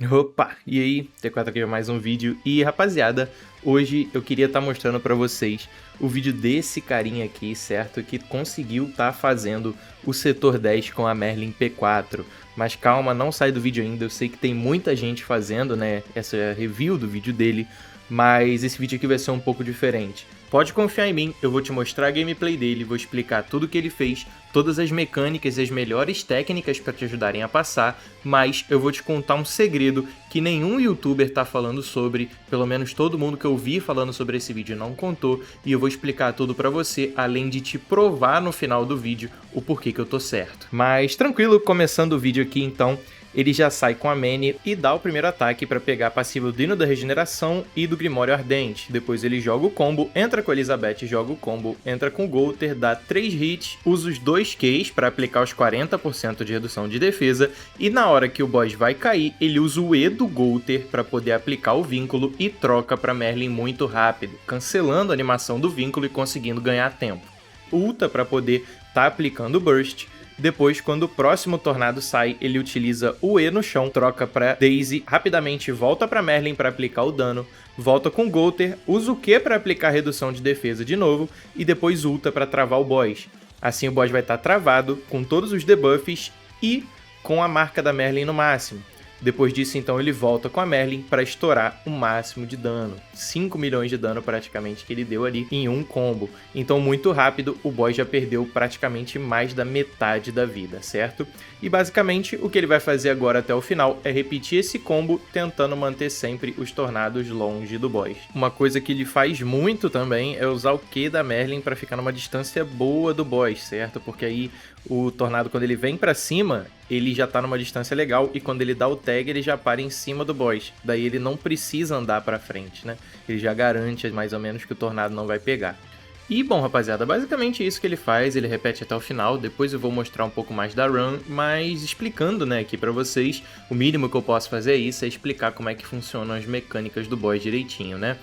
Opa, e aí, T4 aqui para mais um vídeo. E rapaziada, hoje eu queria estar mostrando para vocês o vídeo desse carinha aqui, certo? Que conseguiu tá fazendo o setor 10 com a Merlin P4. Mas calma, não sai do vídeo ainda, eu sei que tem muita gente fazendo, né, essa review do vídeo dele, mas esse vídeo aqui vai ser um pouco diferente. Pode confiar em mim, eu vou te mostrar a gameplay dele, vou explicar tudo o que ele fez, todas as mecânicas e as melhores técnicas para te ajudarem a passar, mas eu vou te contar um segredo que nenhum youtuber tá falando sobre, pelo menos todo mundo que eu vi falando sobre esse vídeo não contou, e eu vou explicar tudo para você, além de te provar no final do vídeo o porquê que eu tô certo. Mas tranquilo, começando o vídeo aqui então. Ele já sai com a Manny e dá o primeiro ataque para pegar a passiva do Hino da Regeneração e do Grimório Ardente. Depois ele joga o combo, entra com a Elizabeth, joga o combo, entra com o Golter, dá 3 hits, usa os 2 Qs para aplicar os 40% de redução de defesa e na hora que o boss vai cair, ele usa o E do Golter para poder aplicar o vínculo e troca para Merlin muito rápido, cancelando a animação do vínculo e conseguindo ganhar tempo. Ulta para poder tá aplicando o Burst. Depois, quando o próximo tornado sai, ele utiliza o E no chão, troca para Daisy, rapidamente volta para Merlin para aplicar o dano, volta com Golter, usa o Q para aplicar redução de defesa de novo e depois ulta para travar o boss. Assim o boss vai estar travado, com todos os debuffs e com a marca da Merlin no máximo. Depois disso, então, ele volta com a Merlin para estourar o máximo de dano. 5 milhões de dano praticamente que ele deu ali em um combo. Então, muito rápido, o boss já perdeu praticamente mais da metade da vida, certo? E basicamente, o que ele vai fazer agora até o final é repetir esse combo, tentando manter sempre os tornados longe do boss. Uma coisa que ele faz muito também é usar o Q da Merlin para ficar numa distância boa do boss, certo? Porque aí o tornado, quando ele vem para cima, ele já tá numa distância legal e quando ele dá o tag, ele já para em cima do boss. Daí ele não precisa andar para frente, né? Ele já garante mais ou menos que o tornado não vai pegar. E bom, rapaziada, basicamente isso que ele faz, ele repete até o final, depois eu vou mostrar um pouco mais da run, mas explicando, né, aqui pra vocês, o mínimo que eu posso fazer é isso, é explicar como é que funcionam as mecânicas do boss direitinho, né?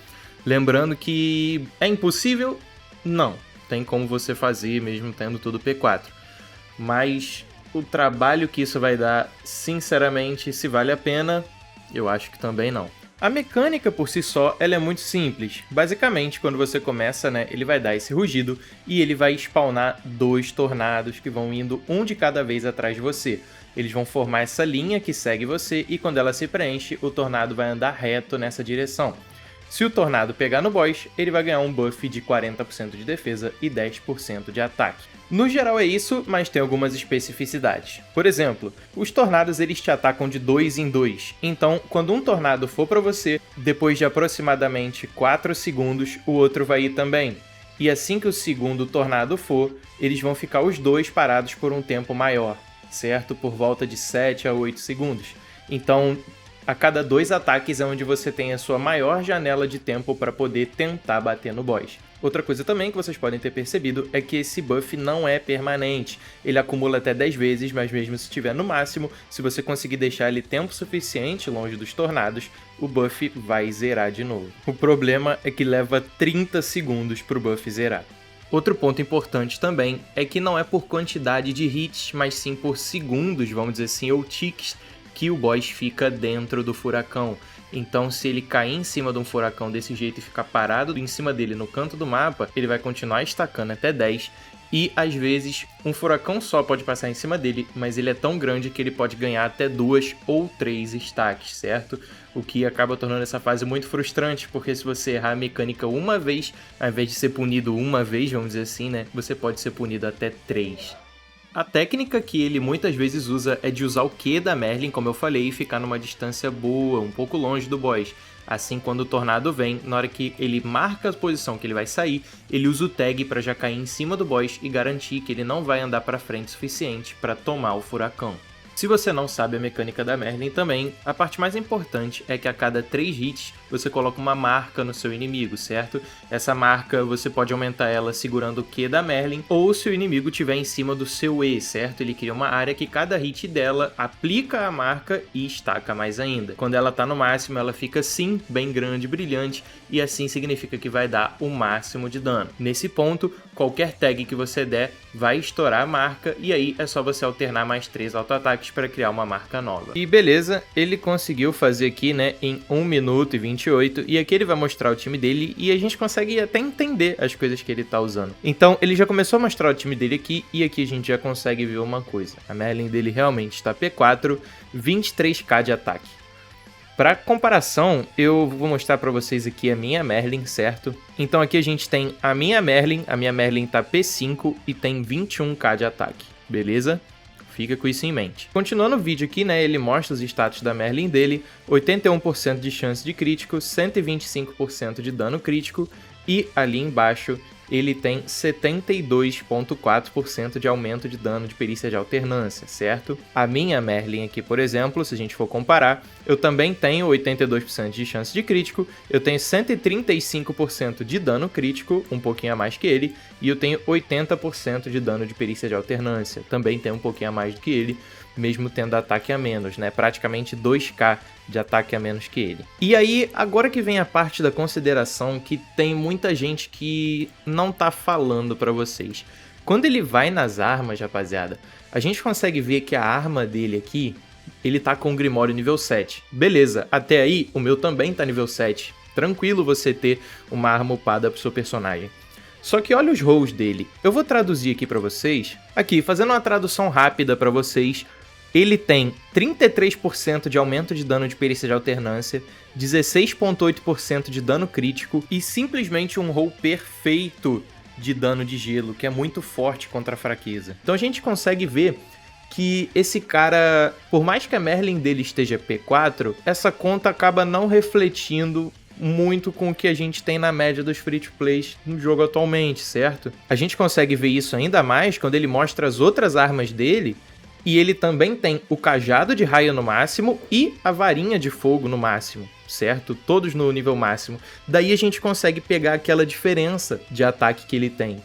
Lembrando que é impossível? Não, tem como você fazer mesmo tendo tudo P4, mas o trabalho que isso vai dar, sinceramente, se vale a pena, eu acho que também não. A mecânica por si só, ela é muito simples. Basicamente, quando você começa, né, ele vai dar esse rugido e ele vai spawnar 2 tornados que vão indo um de cada vez atrás de você. Eles vão formar essa linha que segue você e quando ela se preenche, o tornado vai andar reto nessa direção. Se o tornado pegar no boss, ele vai ganhar um buff de 40% de defesa e 10% de ataque. No geral é isso, mas tem algumas especificidades. Por exemplo, os tornados eles te atacam de 2 em 2, então quando um tornado for para você, depois de aproximadamente 4 segundos, o outro vai ir também. E assim que o segundo tornado for, eles vão ficar os dois parados por um tempo maior, certo? Por volta de 7 a 8 segundos. Então, a cada 2 ataques é onde você tem a sua maior janela de tempo para poder tentar bater no boss. Outra coisa também que vocês podem ter percebido é que esse buff não é permanente. Ele acumula até 10 vezes, mas mesmo se estiver no máximo, se você conseguir deixar ele tempo suficiente longe dos tornados, o buff vai zerar de novo. O problema é que leva 30 segundos para o buff zerar. Outro ponto importante também é que não é por quantidade de hits, mas sim por segundos, vamos dizer assim, ou ticks, que o boss fica dentro do furacão. Então, se ele cair em cima de um furacão desse jeito e ficar parado em cima dele no canto do mapa, ele vai continuar estacando até 10 e, às vezes, um furacão só pode passar em cima dele, mas ele é tão grande que ele pode ganhar até 2 ou 3 stacks, certo? O que acaba tornando essa fase muito frustrante, porque se você errar a mecânica uma vez, ao invés de ser punido uma vez, vamos dizer assim, né, você pode ser punido até 3. A técnica que ele muitas vezes usa é de usar o Q da Merlin, como eu falei, e ficar numa distância boa, um pouco longe do boss. Assim, quando o tornado vem, na hora que ele marca a posição que ele vai sair, ele usa o tag para já cair em cima do boss e garantir que ele não vai andar para frente o suficiente para tomar o furacão. Se você não sabe a mecânica da Merlin também, a parte mais importante é que a cada 3 hits você coloca uma marca no seu inimigo, certo? Essa marca você pode aumentar ela segurando o Q da Merlin ou se o inimigo estiver em cima do seu E, certo? Ele cria uma área que cada hit dela aplica a marca e estaca mais ainda. Quando ela tá no máximo, ela fica assim, bem grande, brilhante e assim significa que vai dar o máximo de dano. Nesse ponto, qualquer tag que você der vai estourar a marca e aí é só você alternar mais 3 auto-ataques ataques para criar uma marca nova. E beleza, ele conseguiu fazer aqui, né, em 1 minuto e 28, e aqui ele vai mostrar o time dele e a gente consegue até entender as coisas que ele tá usando. Então, ele já começou a mostrar o time dele aqui, e aqui a gente já consegue ver uma coisa. A Merlin dele realmente está P4, 23k de ataque. Para comparação, eu vou mostrar para vocês aqui a minha Merlin, certo? Então aqui a gente tem a minha Merlin tá P5 e tem 21k de ataque, beleza? Fica com isso em mente. Continuando o vídeo aqui, né, ele mostra os status da Merlin dele, 81% de chance de crítico, 125% de dano crítico e ali embaixo ele tem 72,4% de aumento de dano de perícia de alternância, certo? A minha Merlin aqui, por exemplo, se a gente for comparar, eu também tenho 82% de chance de crítico, eu tenho 135% de dano crítico, um pouquinho a mais que ele, e eu tenho 80% de dano de perícia de alternância, também tem um pouquinho a mais do que ele, mesmo tendo ataque a menos, né? Praticamente 2k de ataque a menos que ele. E aí, agora que vem a parte da consideração que tem muita gente que não tá falando pra vocês. Quando ele vai nas armas, rapaziada, a gente consegue ver que a arma dele aqui, ele tá com o Grimório nível 7. Beleza, até aí o meu também tá nível 7. Tranquilo você ter uma arma upada pro seu personagem. Só que olha os rolls dele. Eu vou traduzir aqui pra vocês. Aqui, fazendo uma tradução rápida pra vocês. Ele tem 33% de aumento de dano de perícia de alternância, 16,8% de dano crítico e simplesmente um roll perfeito de dano de gelo, que é muito forte contra a fraqueza. Então a gente consegue ver que esse cara, por mais que a Merlin dele esteja P4, essa conta acaba não refletindo muito com o que a gente tem na média dos free-to-plays no jogo atualmente, certo? A gente consegue ver isso ainda mais quando ele mostra as outras armas dele. E ele também tem o cajado de raio no máximo e a varinha de fogo no máximo, certo? Todos no nível máximo. Daí a gente consegue pegar aquela diferença de ataque que ele tem.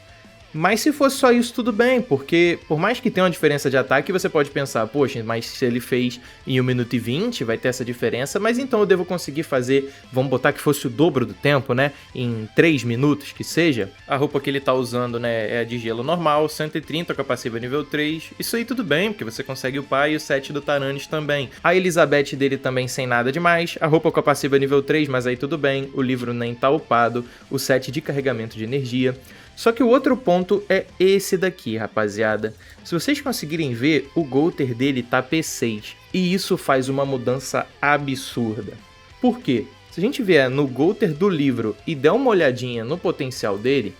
Mas se fosse só isso, tudo bem, porque por mais que tenha uma diferença de ataque, você pode pensar, poxa, mas se ele fez em 1 minuto e 20, vai ter essa diferença, mas então eu devo conseguir fazer, vamos botar que fosse o dobro do tempo, né, em 3 minutos que seja. A roupa que ele tá usando, né, é a de gelo normal, 130 com a passiva nível 3, isso aí tudo bem, porque você consegue upar e o 7 do Taranis também. A Elizabeth dele também sem nada demais, a roupa com a passiva nível 3, mas aí tudo bem, o livro nem tá upado, o 7 de carregamento de energia. Só que o outro ponto é esse daqui, rapaziada. Se vocês conseguirem ver, o Golter dele tá P6. E isso faz uma mudança absurda. Por quê? Se a gente vier no Golter do livro e der uma olhadinha no potencial dele,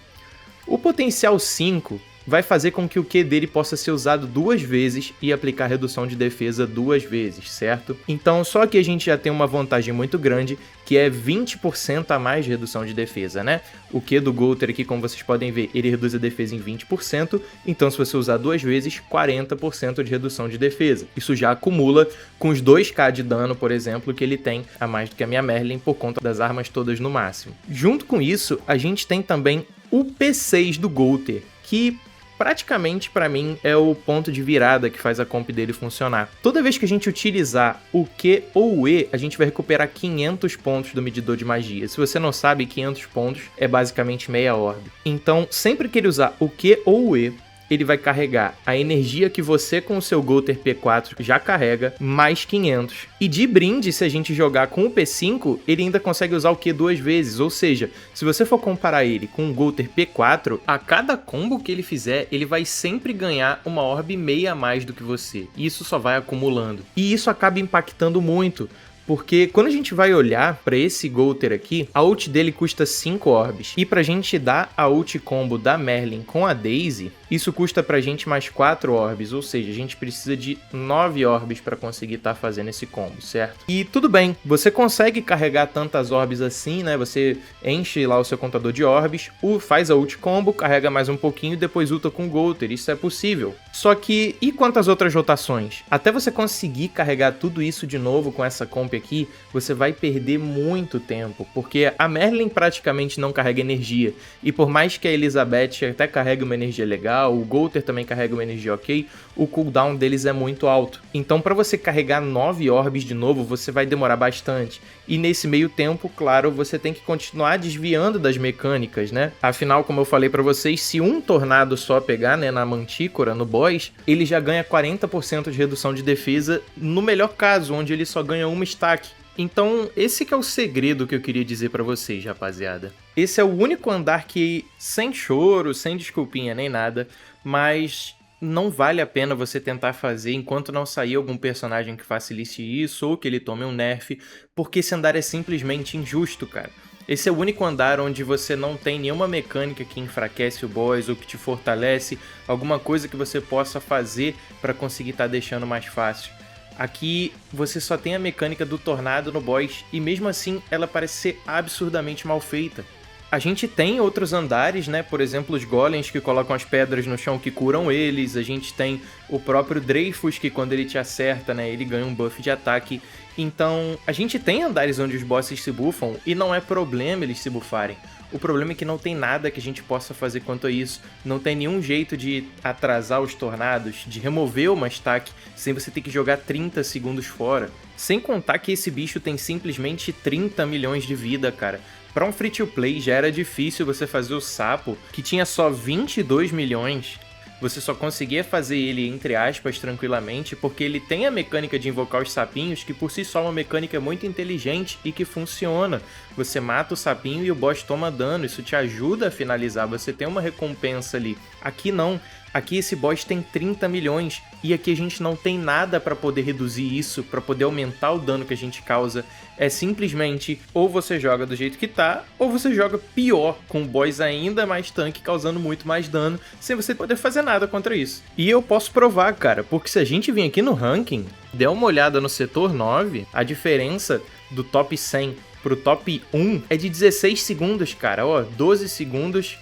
o potencial 5 vai fazer com que o Q dele possa ser usado 2 vezes e aplicar redução de defesa 2 vezes, certo? Então só que a gente já tem uma vantagem muito grande, que é 20% a mais de redução de defesa, né? O Q do Golter aqui, como vocês podem ver, ele reduz a defesa em 20%, então se você usar 2 vezes, 40% de redução de defesa. Isso já acumula com os 2k de dano, por exemplo, que ele tem a mais do que a minha Merlin por conta das armas todas no máximo. Junto com isso, a gente tem também o P6 do Golter, que praticamente para mim é o ponto de virada que faz a comp dele funcionar. Toda vez que a gente utilizar o Q ou o E, a gente vai recuperar 500 pontos do medidor de magia. Se você não sabe, 500 pontos é basicamente meia orbe. Então, sempre que ele usar o Q ou o E, ele vai carregar a energia que você com o seu Golter P4 já carrega, mais 500. E de brinde, se a gente jogar com o P5, ele ainda consegue usar o Q 2 vezes. Ou seja, se você for comparar ele com o Golter P4, a cada combo que ele fizer, ele vai sempre ganhar uma orbe meia a mais do que você. E isso só vai acumulando. E isso acaba impactando muito. Porque quando a gente vai olhar para esse Golter aqui, a ult dele custa 5 orbes. E pra gente dar a ult combo da Merlin com a Daisy, isso custa pra gente mais 4 orbes. Ou seja, a gente precisa de 9 orbes para conseguir estar fazendo esse combo, certo? E tudo bem, você consegue carregar tantas orbes assim, né? Você enche lá o seu contador de orbes, faz a ult combo, carrega mais um pouquinho e depois ulta com o Golter. Isso é possível. Só que, e quantas outras rotações? Até você conseguir carregar tudo isso de novo com essa comp aqui, você vai perder muito tempo, porque a Merlin praticamente não carrega energia, e por mais que a Elizabeth até carregue uma energia legal, carregar, o Golter também carrega uma energia ok, o cooldown deles é muito alto. Então para você carregar 9 orbes de novo, você vai demorar bastante. E nesse meio tempo, claro, você tem que continuar desviando das mecânicas, né? Afinal, como eu falei para vocês, se um tornado só pegar, né, na Mantícora, no boss, ele já ganha 40% de redução de defesa, no melhor caso, onde ele só ganha uma stack. Então, esse que é o segredo que eu queria dizer pra vocês, rapaziada. Esse é o único andar que, sem choro, sem desculpinha nem nada, mas não vale a pena você tentar fazer enquanto não sair algum personagem que facilite isso ou que ele tome um nerf, porque esse andar é simplesmente injusto, cara. Esse é o único andar onde você não tem nenhuma mecânica que enfraquece o boss ou que te fortalece, alguma coisa que você possa fazer pra conseguir estar deixando mais fácil. Aqui você só tem a mecânica do tornado no boss e mesmo assim ela parece ser absurdamente mal feita. A gente tem outros andares, né? Por exemplo, os golems que colocam as pedras no chão que curam eles. A gente tem o próprio Dreyfus que quando ele te acerta, né? Ele ganha um buff de ataque. Então, a gente tem andares onde os bosses se buffam e não é problema eles se buffarem. O problema é que não tem nada que a gente possa fazer quanto a isso. Não tem nenhum jeito de atrasar os tornados, de remover uma stack sem você ter que jogar 30 segundos fora. Sem contar que esse bicho tem simplesmente 30 milhões de vida, cara. Para um free to play já era difícil você fazer o sapo, que tinha só 22 milhões. Você só conseguia fazer ele, entre aspas, tranquilamente, porque ele tem a mecânica de invocar os sapinhos, que por si só é uma mecânica muito inteligente e que funciona. Você mata o sapinho e o boss toma dano, isso te ajuda a finalizar, você tem uma recompensa ali. Aqui não. Aqui esse boss tem 30 milhões e aqui a gente não tem nada para poder reduzir isso, para poder aumentar o dano que a gente causa. É simplesmente ou você joga do jeito que tá, ou você joga pior, com o boss ainda mais tanque, causando muito mais dano, sem você poder fazer nada contra isso. E eu posso provar, cara, porque se a gente vir aqui no ranking, der uma olhada no setor 9, a diferença do top 100 pro top 1 é de 16 segundos, cara. Ó, 12 segundos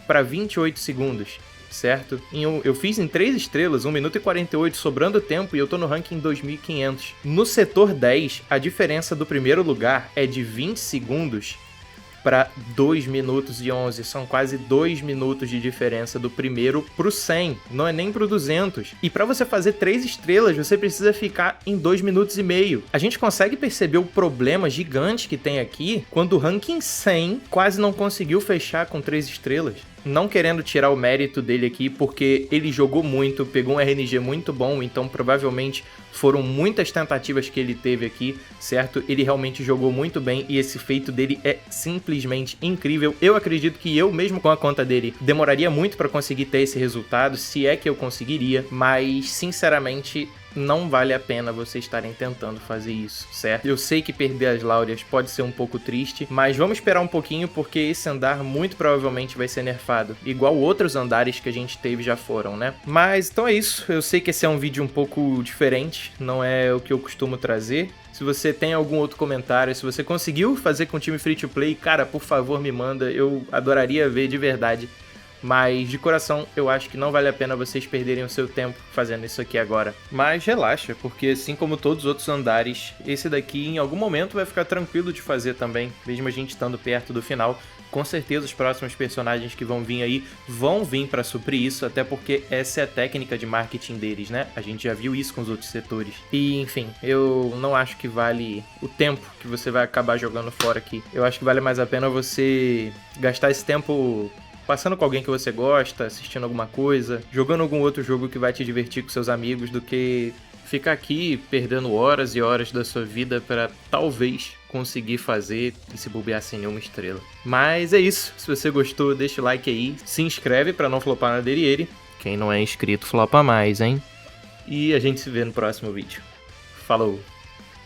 para 28 segundos. Certo? Eu fiz em 3 estrelas, 1 minuto e 48, sobrando tempo, e eu tô no ranking 2500. No setor 10, a diferença do primeiro lugar é de 20 segundos para 2 minutos e 11. São quase 2 minutos de diferença do primeiro pro 100, não é nem pro 200. E para você fazer 3 estrelas, você precisa ficar em 2 minutos e meio. A gente consegue perceber o problema gigante que tem aqui quando o ranking 100 quase não conseguiu fechar com 3 estrelas. Não querendo tirar o mérito dele aqui, porque ele jogou muito, pegou um RNG muito bom, então provavelmente foram muitas tentativas que ele teve aqui, certo? Ele realmente jogou muito bem e esse feito dele é simplesmente incrível. Eu acredito que eu, mesmo com a conta dele, demoraria muito para conseguir ter esse resultado, se é que eu conseguiria, mas sinceramente não vale a pena vocês estarem tentando fazer isso, certo? Eu sei que perder as Láureas pode ser um pouco triste, mas vamos esperar um pouquinho porque esse andar muito provavelmente vai ser nerfado, igual outros andares que a gente teve já foram, né? Mas então é isso, eu sei que esse é um vídeo um pouco diferente, não é o que eu costumo trazer. Se você tem algum outro comentário, se você conseguiu fazer com o time free to play, cara, por favor me manda, eu adoraria ver de verdade. Mas, de coração, eu acho que não vale a pena vocês perderem o seu tempo fazendo isso aqui agora. Mas relaxa, porque assim como todos os outros andares, esse daqui em algum momento vai ficar tranquilo de fazer também, mesmo a gente estando perto do final. Com certeza os próximos personagens que vão vir aí vão vir para suprir isso, até porque essa é a técnica de marketing deles, né? A gente já viu isso com os outros setores. E, enfim, eu não acho que vale o tempo que você vai acabar jogando fora aqui. Eu acho que vale mais a pena você gastar esse tempo passando com alguém que você gosta, assistindo alguma coisa, jogando algum outro jogo que vai te divertir com seus amigos, do que ficar aqui perdendo horas e horas da sua vida para talvez conseguir fazer e se bobear sem nenhuma estrela. Mas é isso, se você gostou, deixa o like aí, se inscreve para não flopar na Deriere. Quem não é inscrito flopa mais, hein? E a gente se vê no próximo vídeo. Falou!